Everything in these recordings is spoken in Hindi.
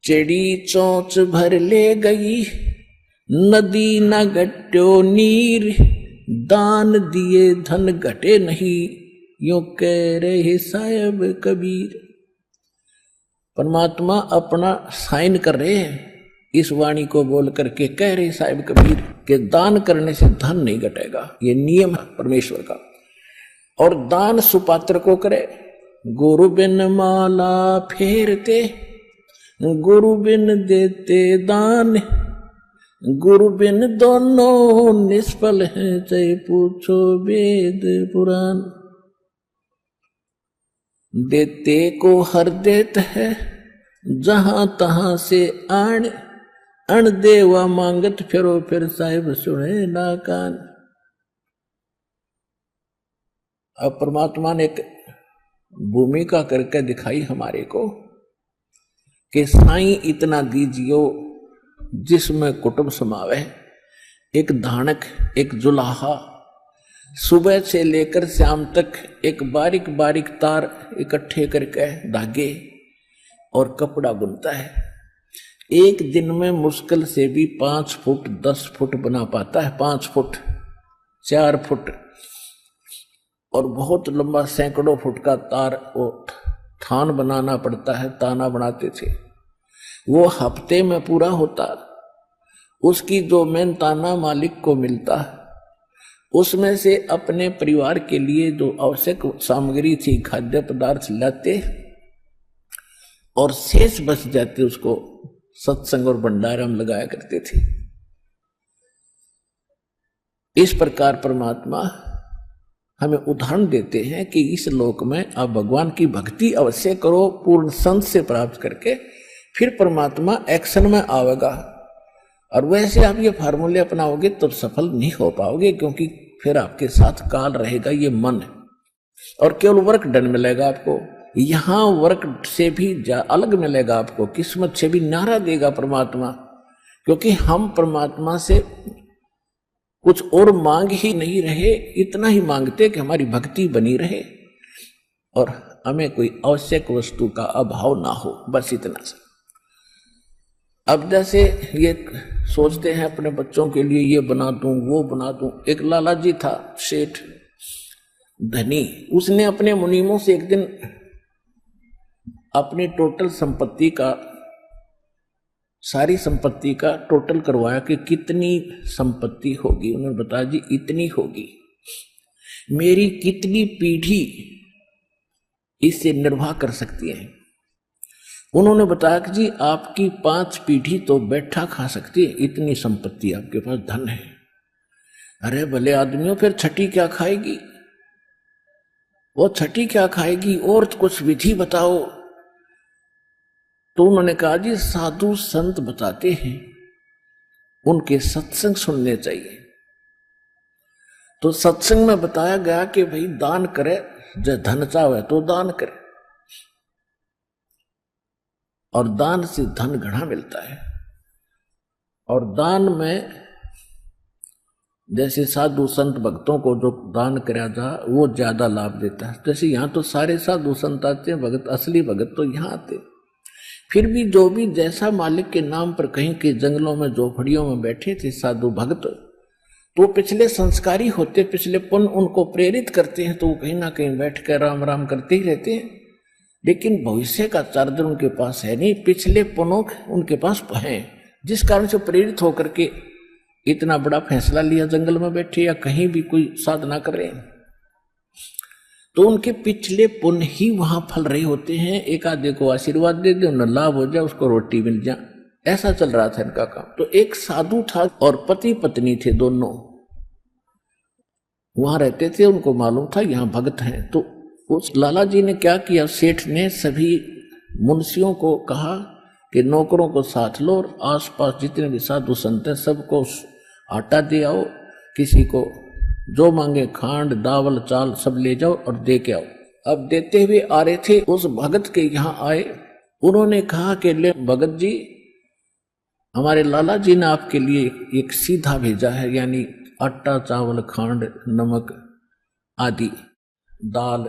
चिड़ी चोंच भर ले गई, नदी न घट्यो नीर, दान दिए धन घटे नहीं, यूं कह रहे साहिब कबीर। परमात्मा अपना साइन कर रहे हैं इस वाणी को बोल करके, कह रहे साहिब कबीर कि दान करने से धन नहीं घटेगा, ये नियम है परमेश्वर का। और दान सुपात्र को करे। गुरु बिन माला फेरते, गुरु बिन देते दान, गुरु बिन दोनों निष्फल हैं, चाहे पूछो वेद पुराण। देते को हर देत है, जहां तहां से आण, अण देवा मांगत फिरो, फिर साहिब सुने ना कान। अब परमात्मा ने एक भूमिका करके दिखाई हमारे को कि साईं इतना दीजियो जिसमें कुटुंब समावे, एक धानक, एक जुलाहा, सुबह से लेकर शाम तक एक बारीक बारीक तार इकट्ठे करके धागे और कपड़ा बुनता है। एक दिन में मुश्किल से भी 5 फुट 10 फुट बना पाता है, 5 फुट 4 फुट, और बहुत लंबा सैकड़ों फुट का तार वो थान बनाना पड़ता है। ताना बनाते थे, वो हफ्ते में पूरा होता। उसकी जो मेहनताना मालिक को मिलता, उसमें से अपने परिवार के लिए जो आवश्यक सामग्री थी, खाद्य पदार्थ लाते और शेष बच जाते, उसको सत्संग और भंडारा में लगाया करते थे। इस प्रकार परमात्मा हमें उदाहरण देते हैं कि इस लोक में आप भगवान की भक्ति अवश्य करो, पूर्ण संत से प्राप्त करके, फिर परमात्मा एक्शन में आवेगा। और वैसे आप ये फार्मूले अपनाओगे तो सफल नहीं हो पाओगे, क्योंकि फिर आपके साथ काल रहेगा, ये मन है, और केवल वर्क डन मिलेगा आपको। यहां वर्क से भी अलग मिलेगा आपको, किस्मत से भी नारा देगा परमात्मा, क्योंकि हम परमात्मा से कुछ और मांग ही नहीं रहे, इतना ही मांगते कि हमारी भक्ति बनी रहे और हमें कोई आवश्यक वस्तु का अभाव ना हो, बस इतना सा। अब जैसे ये सोचते हैं अपने बच्चों के लिए ये बना दूं वो बना दूं। एक लाला जी था सेठ धनी, उसने अपने मुनीमों से एक दिन अपनी टोटल संपत्ति का, सारी संपत्ति का टोटल करवाया कि कितनी संपत्ति होगी। उन्होंने बताया जी इतनी होगी, मेरी कितनी पीढ़ी इससे निर्वाह कर सकती है। उन्होंने बताया कि जी आपकी 5 पीढ़ी तो बैठा खा सकती है, इतनी संपत्ति आपके पास, धन है। अरे भले आदमियों, फिर छठी क्या खाएगी? वो छठी क्या खाएगी? और कुछ विधि बताओ। तो उन्होंने कहा जी साधु संत बताते हैं, उनके सत्संग सुनने चाहिए। तो सत्संग में बताया गया कि भाई दान करे, जो धन चाहे तो दान करे, और दान से धन घना मिलता है। और दान में जैसे साधु संत भक्तों को जो दान कराया जा, वो ज्यादा लाभ देता है। जैसे यहाँ तो सारे साधु संत आते हैं, भगत, असली भगत तो यहाँ आते। फिर भी जो भी जैसा मालिक के नाम पर कहीं के जंगलों में झोपड़ियों में बैठे थे साधु भक्त, तो पिछले संस्कारी होते, पिछले पुण्य उनको प्रेरित करते हैं, तो वो कहीं ना कहीं बैठ कर राम राम करते ही रहते हैं। लेकिन भविष्य का चार्जर उनके पास है नहीं, पिछले पुण्य उनके पास हैं, जिस कारण से प्रेरित होकर के इतना बड़ा फैसला लिया, जंगल में बैठे या कहीं भी कोई साधना कर रहे हैं। तो उनके पिछले पुण्य ही वहां फल रहे होते हैं। एक आधे को आशीर्वाद दे दे, उन्हें लाभ हो जाए, उसको रोटी मिल जाए, ऐसा चल रहा था इनका काम। तो एक साधु था और पति पत्नी थे, दोनों वहां रहते थे। उनको मालूम था यहाँ भगत हैं। तो उस लाला जी ने क्या किया, सेठ ने सभी मुंशियों को कहा कि नौकरों को साथ लो और आसपास जितने भी साधु संत हैं सबको आटा दे आओ, किसी को जो मांगे खांड दावल चाल सब ले जाओ और दे के आओ। अब देते हुए आ रहे थे, उस भगत के यहाँ आए। उन्होंने कहा कि ले भगत जी, हमारे लाला जी ने आपके लिए एक सीधा भेजा है, यानी आटा चावल खांड नमक आदि दाल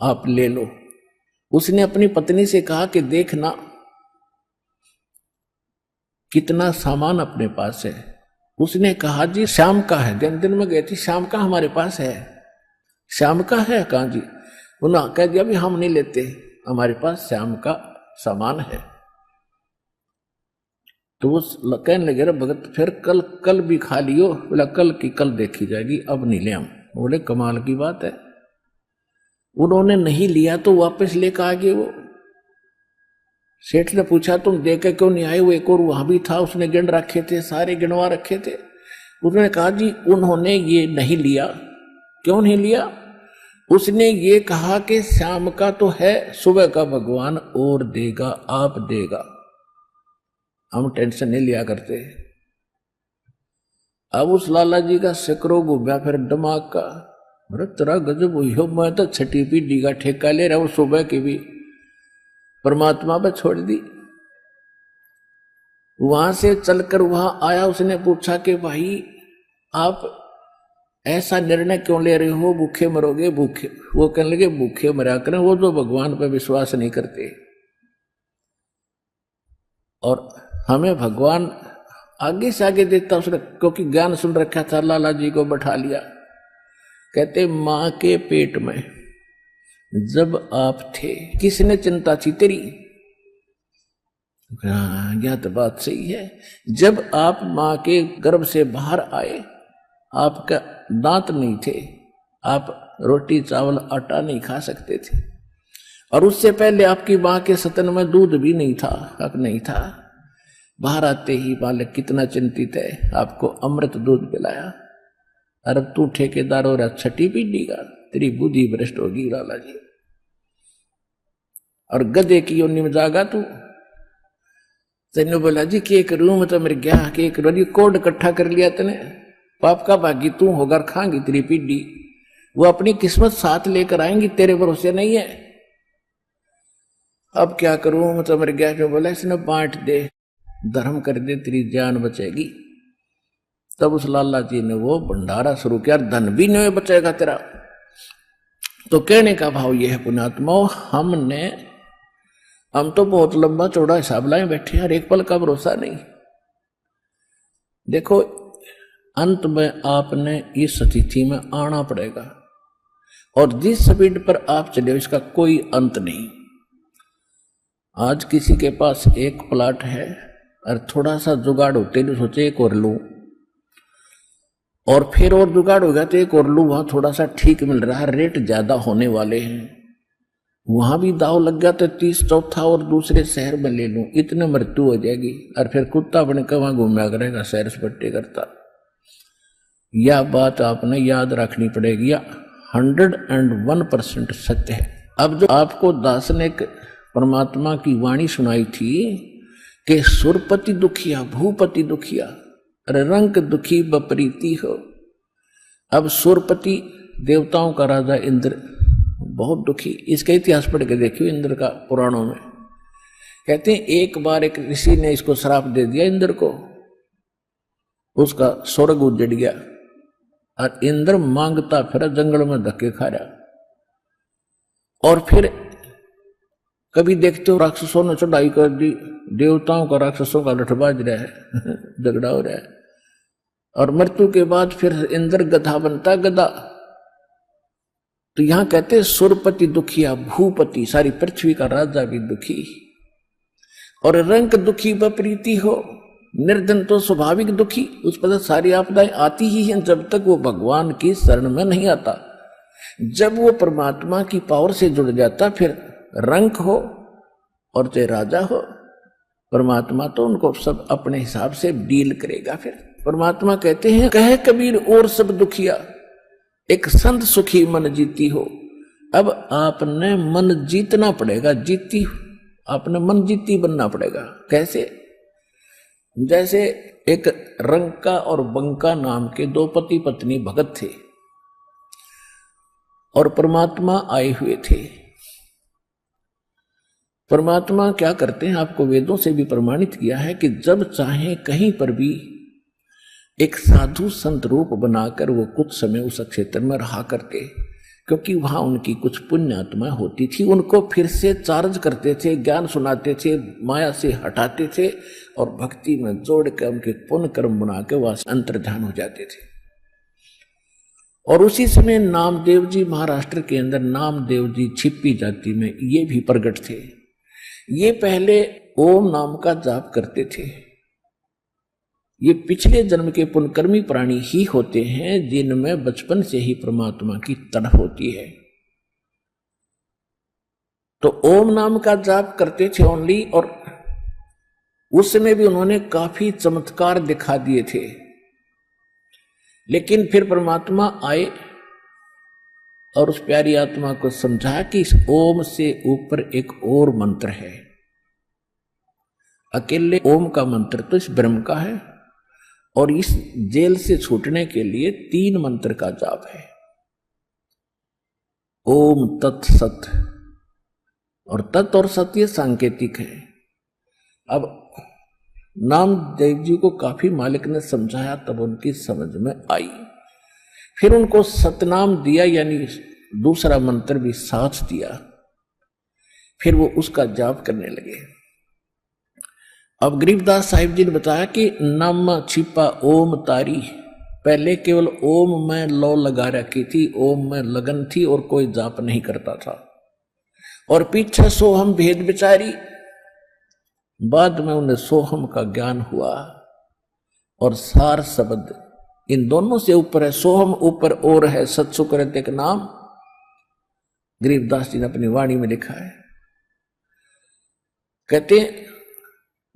आप ले लो। उसने अपनी पत्नी से कहा कि देखना कितना सामान अपने पास है। उसने कहा जी शाम का है। दिन में गए थे, शाम का हमारे पास है। शाम का है कहाँ जी? उन्होंने कह दिया भी हम नहीं लेते, हमारे पास शाम का सामान है। तो वो कहने लगे रे भगत फिर कल भी खा लियो। बोला कल की कल देखी जाएगी, अब नहीं ले हम। बोले कमाल की बात है। उन्होंने नहीं लिया तो वापस लेकर आ गए। वो सेठ ने पूछा तुम दे के क्यों नहीं आए? वो एक और वहां भी था, उसने गिन रखे थे, सारे गिनवा रखे थे। उन्होंने कहा जी उन्होंने ये नहीं लिया। क्यों नहीं लिया? उसने ये कहा कि शाम का तो है, सुबह का भगवान और देगा, आप देगा, हम टेंशन नहीं लिया करते। अब उस लाला जी का सिकरो घूमया फिर दिमाग का, अरे तेरा गजब हुई हो, मैं तो छठी पीढ़ी का ठेका ले रहा हूं, सुबह की भी परमात्मा पर छोड़ दी। वहां से चलकर वहां आया, उसने पूछा कि भाई आप ऐसा निर्णय क्यों ले रहे हो, भूखे मरोगे? भूखे, वो कहने लगे भूखे मरा करें वो जो भगवान पर विश्वास नहीं करते। और हमें भगवान आगे से आगे देता उसने, क्योंकि ज्ञान सुन रखा था। लाला जी को बैठा लिया, कहते मां के पेट में जब आप थे किसने चिंता थी तेरी? हाँ यह तो बात सही है। जब आप मां के गर्भ से बाहर आए आपका दांत नहीं थे, आप रोटी चावल आटा नहीं खा सकते थे, और उससे पहले आपकी मां के स्तन में दूध भी नहीं था, हक नहीं था। बाहर आते ही बालक कितना चिंतित है, आपको अमृत दूध पिलाया। अरे तू ठेकेदार हो रहा छठी पीढ़ी का, तेरी बुद्धि भ्रष्ट होगी लाला जी। और गधे की योनि में जागा तू। तेने बोला जी के करूं, मैं तो मेरे गया के करूं, कोड इकट्ठा कर लिया तने, पाप का भागी तू होकर खाएंगी तेरी पीढ़ी। वो अपनी किस्मत साथ लेकर आएंगी, तेरे भरोसे नहीं है। अब क्या करूं, मैं तो मेरे गया जो बोला इसने बांट दे, धर्म कर दे, तेरी जान बचेगी। तब उस लाला जी ने वो भंडारा शुरू किया, धन भी नहीं बचेगा तेरा। तो कहने का भाव यह है पुण्यात्मा, हम तो बहुत लंबा चौड़ा हिसाब लाए बैठे हैं, एक पल का भरोसा नहीं। देखो अंत में आपने इस स्थिति में आना पड़ेगा, और जिस स्पीड पर आप चले इसका कोई अंत नहीं। आज किसी के पास एक प्लाट है और थोड़ा सा जुगाड़ होते तो सोचे एक और लूं, और फिर और जुगाड़ हो गया तो एक और लूं, वहां थोड़ा सा ठीक मिल रहा है, रेट ज्यादा होने वाले हैं, वहां भी दाव लग गया तो 30 चौथा और दूसरे शहर में ले लूं, इतने मृत्यु हो जाएगी। और फिर कुत्ता बने के वहां घूमया करेगा, सैर सपट्टे करता। यह बात आपने याद रखनी पड़ेगी, 101% सत्य है। अब जो आपको दास ने परमात्मा की वाणी सुनाई थी कि सुरपति दुखिया भूपति दुखिया, अरे रंग दुखी बपरीति हो। अब सुरपति देवताओं का राजा इंद्र बहुत दुखी, इसका इतिहास पढ़ के देखियो इंद्र का पुराणों में। कहते हैं एक बार एक ऋषि ने इसको श्राप दे दिया इंद्र को, उसका स्वर्ग उजड़ गया और इंद्र मांगता फिर जंगल में धक्के खा रहा। और फिर कभी देखते हो राक्षसों ने चढ़ाई कर दी, देवताओं का राक्षसों का लठबाज रहा है झगड़ा हो रहा है, और मृत्यु के बाद फिर इंद्र गधा बनता, गधा। तो यहां कहते सुरपति दुखिया भूपति, सारी पृथ्वी का राजा भी दुखी, और रंक दुखी बप्रीति हो, निर्धन तो स्वाभाविक दुखी, उस पर सारी आपदाएं आती ही हैं जब तक वो भगवान की शरण में नहीं आता। जब वो परमात्मा की पावर से जुड़ जाता फिर रंक हो और चाहे राजा हो, परमात्मा तो उनको सब अपने हिसाब से डील करेगा। फिर परमात्मा कहते हैं कहे कबीर और सब दुखिया, एक संत सुखी मन जीती हो। अब आपने मन जीतना पड़ेगा, आपने मन जीती बनना पड़ेगा। कैसे? जैसे एक रंका और बंका नाम के दो पति पत्नी भगत थे, और परमात्मा आए हुए थे। परमात्मा क्या करते हैं, आपको वेदों से भी प्रमाणित किया है कि जब चाहे कहीं पर भी एक साधु संत रूप बनाकर वो कुछ समय उस क्षेत्र में रहा करके क्योंकि वहां उनकी कुछ पुण्य आत्मा होती थी, उनको फिर से चार्ज करते थे, ज्ञान सुनाते थे, माया से हटाते थे और भक्ति में जोड़ कर उनके पुण्य कर्म बना के वह अंतर्ध्यान हो जाते थे। और उसी समय नामदेव जी महाराष्ट्र के अंदर नामदेव जी छिप्पी जाति में ये भी प्रकट थे। ये पहले ओम नाम का जाप करते थे। ये पिछले जन्म के पुण्यकर्मी प्राणी ही होते हैं जिनमें बचपन से ही परमात्मा की तड़प होती है। तो ओम नाम का जाप करते थे ओनली, और उस समय भी उन्होंने काफी चमत्कार दिखा दिए थे। लेकिन फिर परमात्मा आए और उस प्यारी आत्मा को समझाया कि इस ओम से ऊपर एक और मंत्र है। अकेले ओम का मंत्र तो इस ब्रह्म का है, और इस जेल से छूटने के लिए 3 मंत्र का जाप है। ओम तत् सत, और तत् और सत ये सांकेतिक है। अब नामदेव जी को काफी मालिक ने समझाया, तब उनकी समझ में आई। फिर उनको सतनाम दिया, यानी दूसरा मंत्र भी साथ दिया। फिर वो उसका जाप करने लगे। अब गरीबदास साहिब जी ने बताया कि नम छिपा ओम तारी, पहले केवल ओम में लौ लगा रखी थी, ओम में लगन थी और कोई जाप नहीं करता था। और पीछे सोहम भेद विचारी, बाद में उन्हें सोहम का ज्ञान हुआ। और सार शब्द इन दोनों से ऊपर है, सोहम ऊपर और है सत्सुकृत एक नाम, गरीबदास जी ने अपनी वाणी में लिखा है। कहते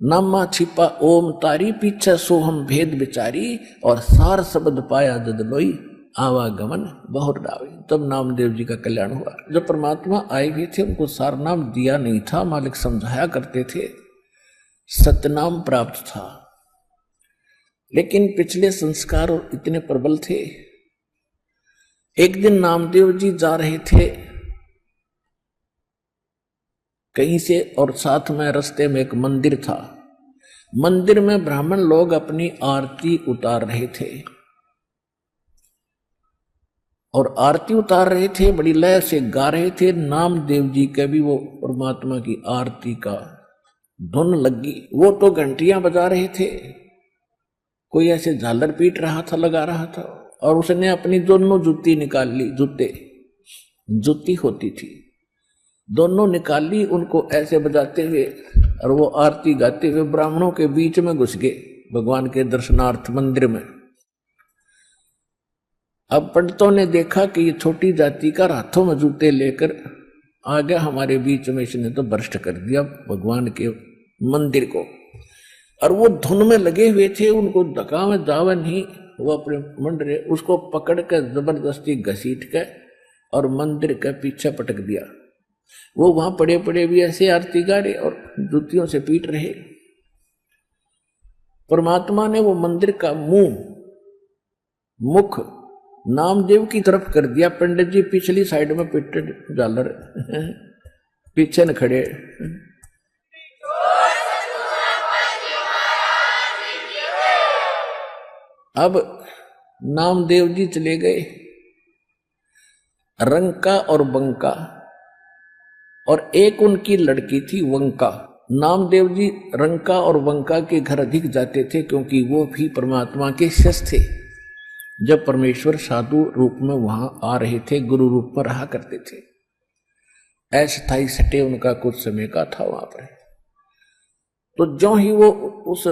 नामा छिपा ओम तारी, पीछे सोहम भेद विचारी, और सार शब्द पाया जद लोई, आवागमन बहुत डावे। तब नामदेव जी का कल्याण हुआ। जब परमात्मा आए हुए थे उनको सार नाम दिया नहीं था, मालिक समझाया करते थे, सतनाम प्राप्त था। लेकिन पिछले संस्कार और इतने प्रबल थे। एक दिन नामदेव जी जा रहे थे कहीं से, और साथ में रास्ते में एक मंदिर था। मंदिर में ब्राह्मण लोग अपनी आरती उतार रहे थे, और आरती उतार रहे थे, बड़ी लय से गा रहे थे। नामदेव जी के भी वो परमात्मा की आरती का धुन लगी। वो तो घंटियां बजा रहे थे, कोई ऐसे झालर पीट रहा था, लगा रहा था, और उसने अपनी दोनों जूती निकाल ली। जूती होती थी, दोनों निकाल ली, उनको ऐसे बजाते हुए, और वो आरती गाते हुए ब्राह्मणों के बीच में घुस गए भगवान के दर्शनार्थ मंदिर में। अब पंडितों ने देखा कि ये छोटी जाति का हाथों में जूते लेकर आ गया हमारे बीच में, इसने तो भ्रष्ट कर दिया भगवान के मंदिर को। और वो धुन में लगे हुए थे, उनको धक्का में जावा नहीं, वो अपने मंडरे उसको पकड़ कर जबरदस्ती घसीट के और मंदिर के पीछे पटक दिया। वो वहां पड़े पड़े भी ऐसे आरती गा रहे और जूतियों से पीट रहे। परमात्मा ने वो मंदिर का मुख नामदेव की तरफ कर दिया। पंडित जी पिछली साइड में पिटे झालर पीछे न खड़े। अब नामदेव जी चले गए रंका और बंका, और एक उनकी लड़की थी वंका। नामदेव जी रंका और वंका के घर अधिक जाते थे, क्योंकि वो भी परमात्मा के शिष्य थे। जब परमेश्वर साधु रूप में वहां आ रहे थे, गुरु रूप में रहा करते थे। अस्थाई सटे उनका कुछ समय का था वहां पर। तो जो ही वो उस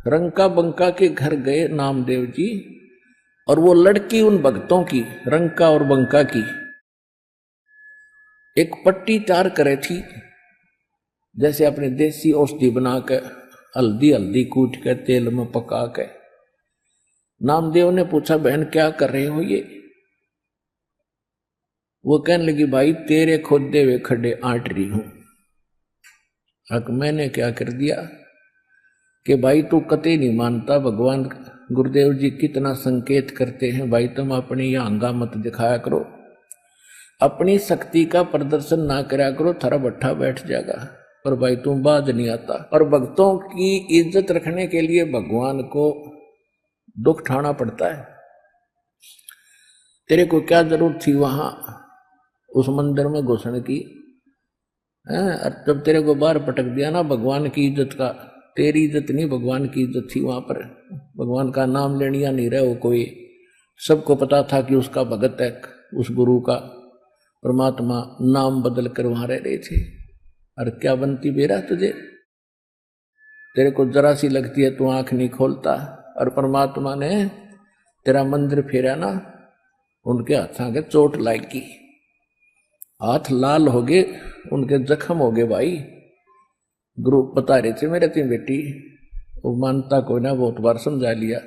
रंका बंका के घर गए नामदेव जी, और वो लड़की उन भक्तों की, रंका और बंका की, एक पट्टी तैयार करे थी, जैसे अपने देसी औषधि बना के हल्दी कूट के तेल में पका के। नामदेव ने पूछा, बहन क्या कर रहे हो ये? वो कहने लगी, भाई तेरे खोदे हुए खड्डे आट रही हूं। हक मैंने क्या कर दिया कि भाई तू कतई नहीं मानता। भगवान गुरुदेव जी कितना संकेत करते हैं, भाई तुम अपनी यह हंगा मत दिखाया करो, अपनी शक्ति का प्रदर्शन ना करा करो, थारा भट्ठा बैठ जाएगा। पर भाई तुम बाज नहीं आता। और भक्तों की इज्जत रखने के लिए भगवान को दुख उठाना पड़ता है। तेरे को क्या जरूरत थी वहां उस मंदिर में घुसने की। और जब तेरे को बाहर पटक दिया ना भगवान की इज्जत का, तेरी इज्जत नहीं भगवान की इज्जत थी वहां पर। भगवान का नाम लेनिया नहीं रहे हो कोई। सबको पता था कि उसका भगत है, उस गुरु का। परमात्मा नाम बदल कर वहां रह रहे थे। और क्या बनती बेरा तुझे, तेरे को जरा सी लगती है तू आंख नहीं खोलता। और परमात्मा ने तेरा मंदिर फेरा ना, उनके हाथों के चोट लागी, हाथ लाल हो गए, उनके जख्म हो गए भाई। गुरु बता रहे थे मेरे तीन बेटी, वो मानता कोई ना, बहुत बार समझा लिया।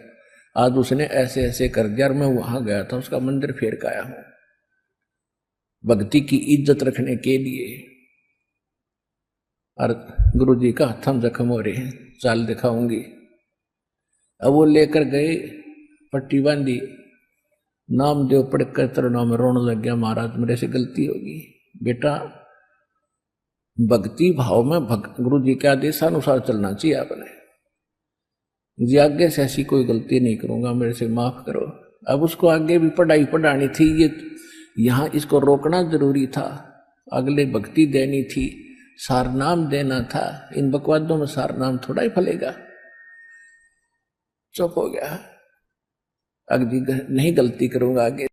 आज उसने ऐसे ऐसे कर दिया और मैं वहां गया था, उसका मंदिर फेर के आया हूं भक्ति की इज्जत रखने के लिए। और गुरु जी का हथम जख्म हो रहे हैं, चाल दिखाऊंगी। अब वो लेकर गए, पट्टी बांधी, नाम देव पढ़कर तरुणा में रोने लग गया, महाराज मेरे से गलती होगी। बेटा भक्ति भाव में गुरु जी के आदेशानुसार चलना चाहिए आपने। जी आगे से ऐसी कोई गलती नहीं करूंगा, मेरे से माफ करो। अब उसको आगे भी पढ़ाई पढ़ानी थी, ये यहां इसको रोकना जरूरी था। अगले भक्ति देनी थी, सारनाम देना था। इन बकवादों में सारनाम थोड़ा ही फलेगा। चुप हो गया, अगली नहीं गलती करूंगा आगे।